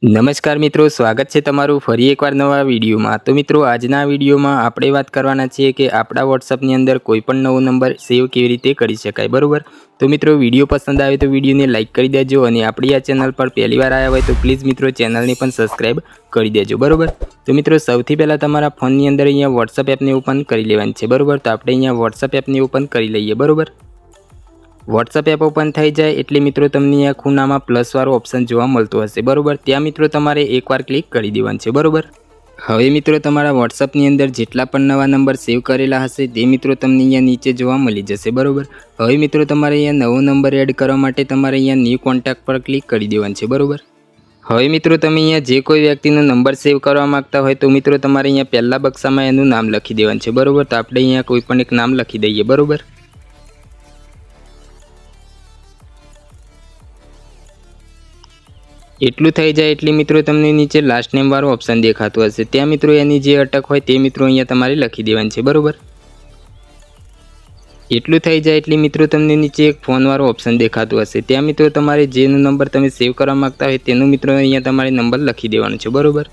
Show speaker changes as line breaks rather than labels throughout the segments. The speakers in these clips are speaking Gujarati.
નમસ્કાર મિત્રો, સ્વાગત છે તમારું ફરી એકવાર નવા વિડીયોમાં। તો મિત્રો આજના વિડીયોમાં આપણે વાત કરવાના છીએ કે આપણા વોટ્સઅપની અંદર કોઈ પણ નવો નંબર સેવ કેવી રીતે કરી શકાય, બરોબર। તો મિત્રો વિડીયો પસંદ આવે તો વિડીયોને લાઇક કરી દેજો અને આપણી આ ચેનલ પર પહેલીવાર આવ્યા હોય તો પ્લીઝ મિત્રો ચેનલને પણ સબસ્ક્રાઇબ કરી દેજો, બરોબર। તો મિત્રો સૌથી પહેલાં તમારા ફોનની અંદર અહીંયા વોટ્સઅપ એપને ઓપન કરી લેવાની છે, બરોબર। તો આપણે અહીંયા વોટ્સઅપ એપને ઓપન કરી લઈએ, બરોબર। વોટ્સઅપ એપ ઓપન થઈ જાય એટલે મિત્રો તમને આ ખૂણામાં પ્લસ વાળો ઓપ્શન જોવા મળતો હશે, બરોબર। ત્યાં મિત્રો તમારે એકવાર ક્લિક કરી દેવાનું છે, બરોબર। હવે મિત્રો તમારા વોટ્સઅપની અંદર જેટલા પણ નવા નંબર સેવ કરેલા હશે તે મિત્રો તમને અહીંયા નીચે જોવા મળી જશે, બરોબર। હવે મિત્રો તમારે અહીંયા નવો નંબર એડ કરવા માટે તમારે અહીંયા ન્યૂ કોન્ટેક્ટ પર ક્લિક કરી દેવાનું છે, બરોબર। હવે મિત્રો તમે અહીંયા જે કોઈ વ્યક્તિનો નંબર સેવ કરવા માંગતા હોય તો મિત્રો તમારે અહીંયા પહેલા બક્સામાં એનું નામ લખી દેવાનું છે, બરોબર। તો આપણે અહીંયા કોઈ પણ એક નામ લખી દઈએ, બરોબર। એટલું થઈ જાય એટલે મિત્રો તમને નીચે લાસ્ટ નેમ વાળો ઓપ્શન દેખાતો હશે, ત્યાં મિત્રો એની જે અટક હોય તે મિત્રો અહીંયા તમારે લખી દેવાની છે, બરોબર। એટલું થઈ જાય એટલે મિત્રો તમને નીચે એક ફોન વાળો ઓપ્શન દેખાતો હશે, ત્યાં મિત્રો તમારે જેનો નંબર તમે સેવ કરવા માંગતા હોય તેનો મિત્રો અહીંયા તમારે નંબર લખી દેવાનો છે, બરોબર।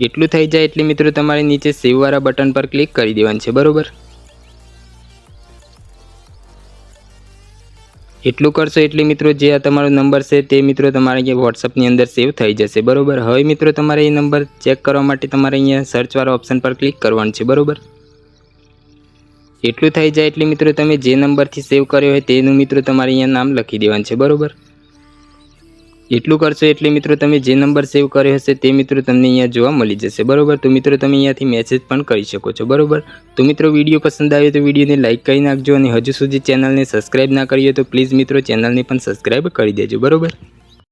એટલું થઈ જાય એટલે મિત્રો તમારે નીચે સેવ વાળા બટન પર ક્લિક કરી દેવાનું છે, બરોબર। એટલું કરશો એટલે મિત્રો જે આ તમારો નંબર છે તે મિત્રો તમારે અહીંયા વોટ્સઅપની અંદર સેવ થઈ જશે, બરોબર। હવે મિત્રો તમારે એ નંબર ચેક કરવા માટે તમારે અહીંયા સર્ચ વાળા ઓપ્શન પર ક્લિક કરવાનું છે, બરોબર। એટલું થઈ જાય એટલે મિત્રો તમે જે નંબરથી સેવ કર્યો હોય તેનું મિત્રો તમારે અહીંયા નામ લખી દેવાનું છે, બરોબર। એટલું કરશો એટલે મિત્રો તમે જે નંબર સેવ કર્યો હશે તે મિત્રો તમને અહીંયા જોવા મળી જશે, બરોબર। તો મિત્રો તમે અહીંયાથી મેસેજ પણ કરી શકો છો, બરોબર। તો મિત્રો વિડીયો પસંદ આવ્યો તો વિડીયોને લાઇક કરી નાખજો અને હજુ સુધી ચેનલને સબસ્ક્રાઇબ ના કરી હોય તો પ્લીઝ મિત્રો ચેનલને પણ સબસ્ક્રાઇબ કરી દેજો, બરોબર।